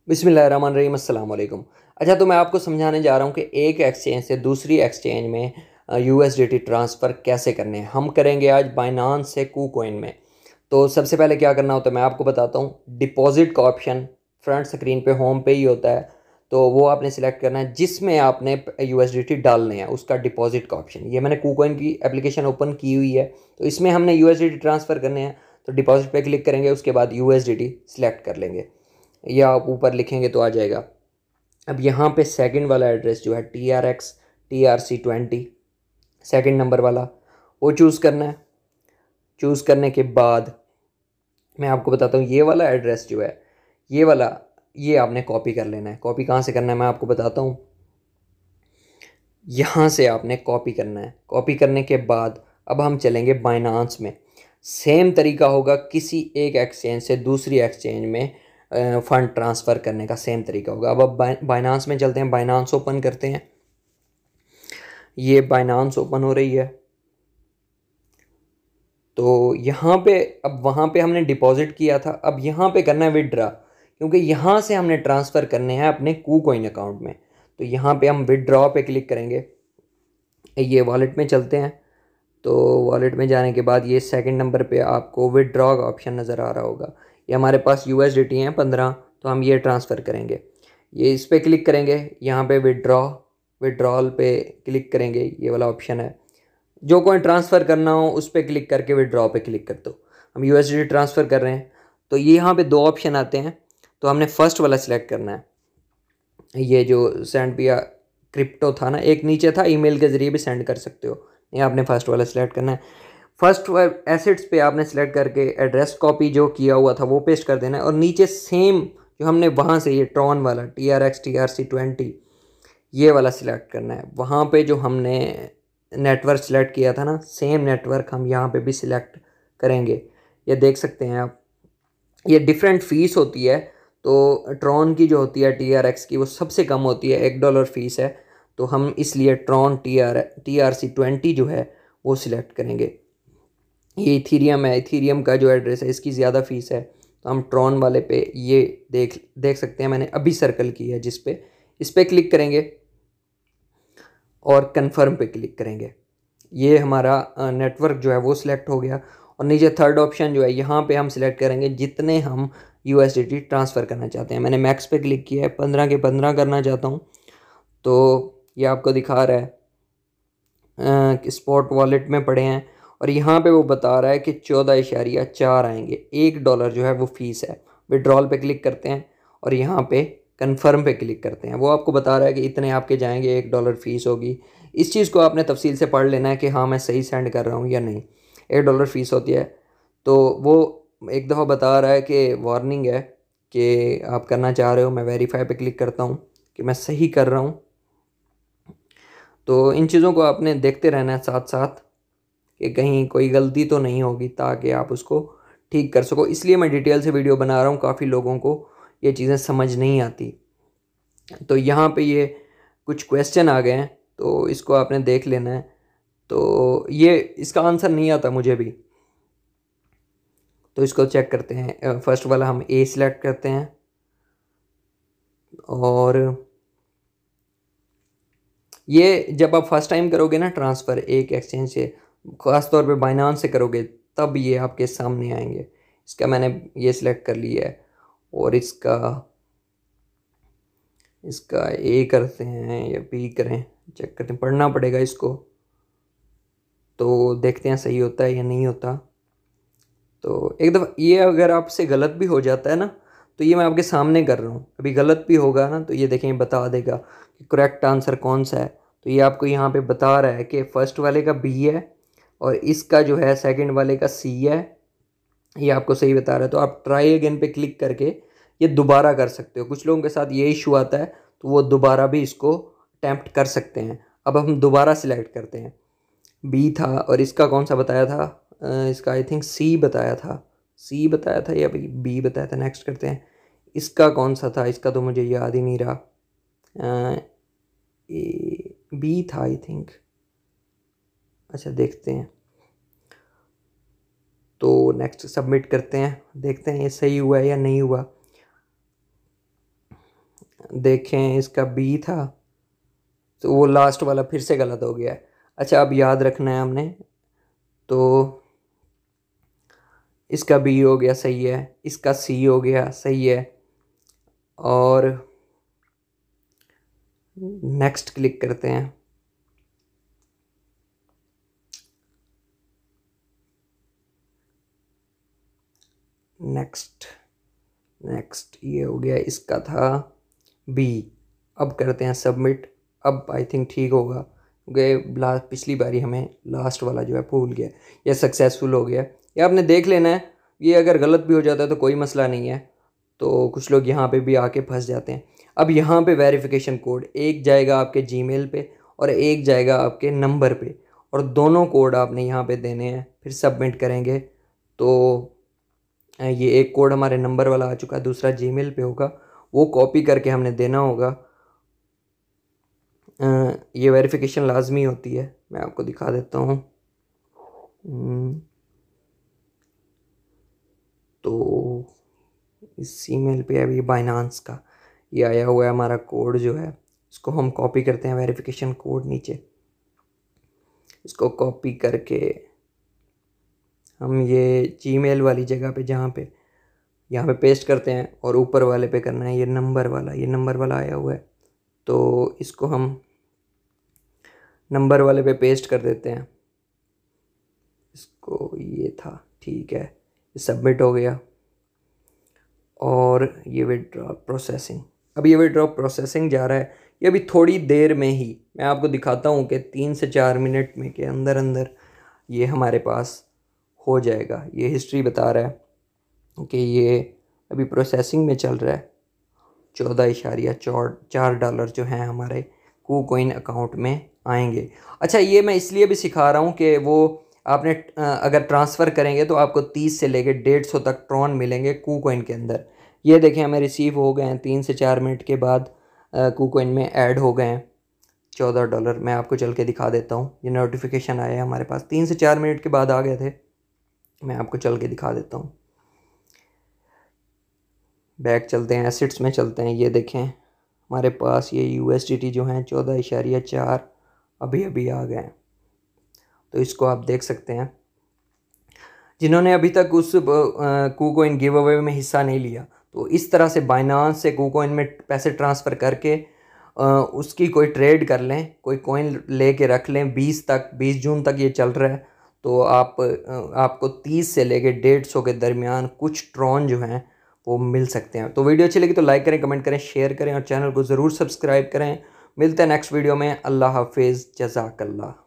बिस्मिल्लाहिर्रहमानिर्रहीम अस्सलाम वालेकुम। अच्छा, तो मैं आपको समझाने जा रहा हूँ कि एक एक्सचेंज से दूसरी एक्सचेंज में यूएसडीटी ट्रांसफ़र कैसे करने हैं। हम करेंगे आज बाइनांस से कूकॉइन में। तो सबसे पहले क्या करना होता है मैं आपको बताता हूँ। डिपॉजिट का ऑप्शन फ्रंट स्क्रीन पे होम पे ही होता है, तो वो आपने सिलेक्ट करना है जिसमें आपने यूएसडीटी डालने हैं, उसका डिपॉजिट का ऑप्शन। ये मैंने कूकॉइन की एप्लीकेशन ओपन की हुई है, तो इसमें हमने यूएसडीटी ट्रांसफ़र करने हैं। तो डिपॉजिट पे क्लिक करेंगे, उसके बाद यूएसडीटी सिलेक्ट कर लेंगे या आप ऊपर लिखेंगे तो आ जाएगा। अब यहाँ पे सेकंड वाला एड्रेस जो है TRC20 सेकंड नंबर वाला, वो चूज़ करना है। चूज़ करने के बाद मैं आपको बताता हूँ, ये वाला एड्रेस जो है, ये वाला, ये आपने कॉपी कर लेना है। कॉपी कहाँ से करना है मैं आपको बताता हूँ। यहाँ से आपने कॉपी करना है। कॉपी करने के बाद अब हम चलेंगे बाइनांस में। सेम तरीका होगा किसी एक एक्सचेंज से दूसरी एक्सचेंज में फ़ंड ट्रांसफ़र करने का सेम तरीका होगा। अब बाइनांस में चलते हैं, बाइनांस ओपन करते हैं। ये बाइनांस ओपन हो रही है। तो यहाँ पे अब वहाँ पे हमने डिपॉजिट किया था, अब यहाँ पे करना है विड्रा, क्योंकि यहाँ से हमने ट्रांसफ़र करने हैं अपने कूकॉइन अकाउंट में। तो यहाँ पे हम विड्रॉ पे क्लिक करेंगे। ये वॉलेट में चलते हैं। तो वॉलेट में जाने के बाद ये सेकंड नंबर पे आपको विड्रॉ का ऑप्शन नज़र आ रहा होगा। ये हमारे पास यूएसडीटी हैं 15, तो हम ये ट्रांसफ़र करेंगे। ये इस पर क्लिक करेंगे, यहाँ पे विड्रॉल पे क्लिक करेंगे, ये वाला ऑप्शन है। जो कोई ट्रांसफ़र करना हो उस पर क्लिक करके विड्रॉ पे क्लिक कर दो। हम यूएसडीटी ट्रांसफ़र कर रहे हैं, तो ये यहाँ पे दो ऑप्शन आते हैं, तो हमने फ़र्स्ट वाला सिलेक्ट करना है। ये जो सेंड पिया क्रिप्टो था ना, एक नीचे था ईमेल के ज़रिए भी सेंड कर सकते हो, ये आपने फ़र्स्ट वाला सिलेक्ट करना है। फर्स्ट एसेट्स पे आपने सेलेक्ट करके एड्रेस कॉपी जो किया हुआ था वो पेस्ट कर देना है, और नीचे सेम जो हमने वहाँ से ये ट्रॉन वाला TRC20 ये वाला सिलेक्ट करना है। वहाँ पे जो हमने नेटवर्क सिलेक्ट किया था ना, सेम नेटवर्क हम यहाँ पे भी सिलेक्ट करेंगे। ये देख सकते हैं आप, ये डिफरेंट फ़ीस होती है। तो ट्रॉन की जो होती है TRX की, वो सबसे कम होती है, $1 फ़ीस है। तो हम इसलिए ट्रॉन TRC20 जो है वो सिलेक्ट करेंगे। ये इथीरियम है, इथीरियम का जो एड्रेस है इसकी ज़्यादा फ़ीस है, तो हम ट्रॉन वाले पे ये देख सकते हैं, मैंने अभी सर्कल की है जिस पे, इस पर क्लिक करेंगे और कन्फर्म पे क्लिक करेंगे। ये हमारा नेटवर्क जो है वो सिलेक्ट हो गया। और नीचे थर्ड ऑप्शन जो है, यहाँ पे हम सिलेक्ट करेंगे जितने हम यूएसडीटी ट्रांसफ़र करना चाहते हैं। मैंने मैक्स पे क्लिक किया है, 15 के 15 करना चाहता हूँ। तो ये आपको दिखा रहा है कि स्पॉट वॉलेट में पड़े हैं, और यहाँ पे वो बता रहा है कि 14.4 आएंगे। $1 जो है वो फ़ीस है। विड्रॉल पे क्लिक करते हैं और यहाँ पे कन्फर्म पे क्लिक करते हैं। वो आपको बता रहा है कि इतने आपके जाएंगे, $1 फ़ीस होगी। इस चीज़ को आपने तफसील से पढ़ लेना है कि हाँ मैं सही सेंड कर रहा हूँ या नहीं। $1 फ़ीस होती है। तो वो एक दफ़ा बता रहा है कि वार्निंग है कि आप करना चाह रहे हो। मैं वेरीफाई पे क्लिक करता हूँ कि मैं सही कर रहा हूँ। तो इन चीज़ों को आपने देखते रहना है साथ साथ कि कहीं कोई गलती तो नहीं होगी, ताकि आप उसको ठीक कर सको। इसलिए मैं डिटेल से वीडियो बना रहा हूँ, काफ़ी लोगों को ये चीज़ें समझ नहीं आती। तो यहाँ पे ये कुछ क्वेश्चन आ गए हैं, तो इसको आपने देख लेना है। तो ये इसका आंसर नहीं आता मुझे भी, तो इसको चेक करते हैं। फर्स्ट वाला हम ए सिलेक्ट करते हैं, और ये जब आप फर्स्ट टाइम करोगे ना ट्रांसफ़र एक एक्सचेंज से, ख़ास तौर पे बाइनांस से करोगे, तब ये आपके सामने आएंगे। इसका मैंने ये सिलेक्ट कर लिया है, और इसका इसका ए करते हैं या बी करें, चेक करते हैं, पढ़ना पड़ेगा इसको। तो देखते हैं सही होता है या नहीं होता। तो एक दफ़ा ये अगर आपसे गलत भी हो जाता है ना, तो ये मैं आपके सामने कर रहा हूँ, अभी गलत भी होगा ना तो ये देखें बता देगा कि करेक्ट आंसर कौन सा है। तो ये आपको यहाँ पे बता रहा है कि फ़र्स्ट वाले का बी है, और इसका जो है सेकंड वाले का सी है। ये आपको सही बता रहा है। तो आप ट्राई अगेन पे क्लिक करके ये दोबारा कर सकते हो। कुछ लोगों के साथ ये इशू आता है, तो वो दोबारा भी इसको अटैम्प्ट कर सकते हैं। अब हम दोबारा सिलेक्ट करते हैं। बी था, और इसका कौन सा बताया था, इसका आई थिंक सी बताया था। सी बताया था या बी बताया था। नेक्स्ट करते हैं। इसका कौन सा था, इसका तो मुझे याद ही नहीं रहा। ए बी था आई थिंक। अच्छा देखते हैं। तो नेक्स्ट सबमिट करते हैं, देखते हैं ये सही हुआ है या नहीं हुआ। देखें, इसका बी था तो वो लास्ट वाला फिर से गलत हो गया है। अच्छा, अब याद रखना है हमने, तो इसका बी हो गया सही है, इसका सी हो गया सही है, और नेक्स्ट क्लिक करते हैं। नेक्स्ट नेक्स्ट ये हो गया, इसका था बी। अब करते हैं सबमिट। अब आई थिंक ठीक होगा, क्योंकि पिछली बारी हमें लास्ट वाला जो है भूल गया। ये सक्सेसफुल हो गया। ये आपने देख लेना है, ये अगर गलत भी हो जाता है तो कोई मसला नहीं है। तो कुछ लोग यहाँ पे भी आके फंस जाते हैं। अब यहाँ पे वेरिफिकेशन कोड एक जाएगा आपके जीमेल पे और एक जाएगा आपके नंबर पे, और दोनों कोड आपने यहाँ पे देने हैं। फिर सबमिट करेंगे तो ये एक कोड हमारे नंबर वाला आ चुका है, दूसरा जीमेल पे होगा, वो कॉपी करके हमने देना होगा। ये वेरिफिकेशन लाजमी होती है, मैं आपको दिखा देता हूँ। तो इस ईमेल पे अभी बाइनांस का ये आया हुआ है हमारा कोड जो है, इसको हम कॉपी करते हैं, वेरिफिकेशन कोड नीचे, इसको कॉपी करके हम ये जीमेल वाली जगह पे जहाँ पे यहाँ पे पेस्ट करते हैं, और ऊपर वाले पे करना है ये नंबर वाला, ये नंबर वाला आया हुआ है, तो इसको हम नंबर वाले पे पेस्ट कर देते हैं। इसको ये था, ठीक है, ये सबमिट हो गया। और ये विड्रॉ प्रोसेसिंग, अब ये विड्रॉ प्रोसेसिंग जा रहा है। ये अभी थोड़ी देर में ही मैं आपको दिखाता हूँ कि 3 से 4 मिनट में के अंदर अंदर ये हमारे पास हो जाएगा। ये हिस्ट्री बता रहा है कि ये अभी प्रोसेसिंग में चल रहा है। 14.4 डॉलर जो हैं हमारे KuCoin अकाउंट में आएंगे। अच्छा, ये मैं इसलिए भी सिखा रहा हूँ कि वो आपने अगर ट्रांसफ़र करेंगे तो आपको 30 से लेके 150 तक ट्रॉन मिलेंगे KuCoin के अंदर। ये देखें, हमें रिसीव हो गए हैं 3 से 4 मिनट के बाद KuCoin में ऐड हो गए हैं 14 डॉलर। मैं आपको चल के दिखा देता हूँ, ये नोटिफिकेशन आया है हमारे पास 3 से 4 मिनट के बाद आ गए थे। मैं आपको चल के दिखा देता हूँ। बैक चलते हैं, एसिट्स में चलते हैं। ये देखें, हमारे पास ये USDT जो हैं 14.4 अभी अभी आ गए हैं। तो इसको आप देख सकते हैं। जिन्होंने अभी तक उस KuCoin गिव अवे में हिस्सा नहीं लिया, तो इस तरह से बाइनांस से KuCoin में पैसे ट्रांसफ़र करके उसकी कोई ट्रेड कर लें, कोई कॉइन ले के रख लें। 20 जून तक ये चल रहा है, तो आपको 30 से लेके 150 के दरमियान कुछ ट्रॉन जो हैं वो मिल सकते हैं। तो वीडियो अच्छी लगी तो लाइक करें, कमेंट करें, शेयर करें और चैनल को ज़रूर सब्सक्राइब करें। मिलते हैं नेक्स्ट वीडियो में। अल्लाह हाफिज़, जज़ाकल्लाह।